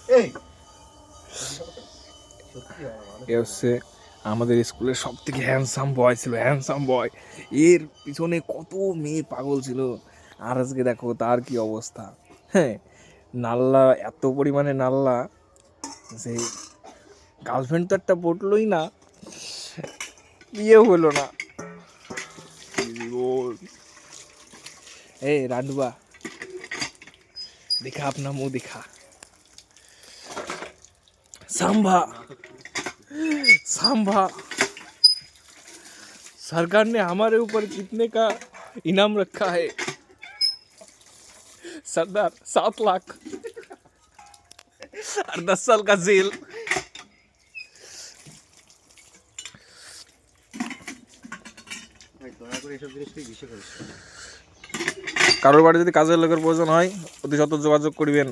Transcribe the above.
এ হচ্ছে আমাদের স্কুলের সব থেকে হ্যান্ডসাম বয় ছিল, হ্যান্ডসাম বয়। এর পিছনে কত মেয়ে পাগল ছিল, আর আজকে দেখো তার কি অবস্থা। হ্যাঁ, নাল্লা, এত পরিমাণে নাল্লা যে গার্লফ্রেন্ড তো একটা পটলোই না, বিয়ে হলো না। এই রানুবা, दिखा अपना मुंह दिखा। सांभा, सांभा, सरकार ने हमारे ऊपर कितने का इनाम रखा है सरदार? 7 लाख और 10 साल का जेल। কারোর বাড়ি যদি কাজের লোকের প্রয়োজন হয় অতি সত্ত্বর যোগাযোগ করিবেন।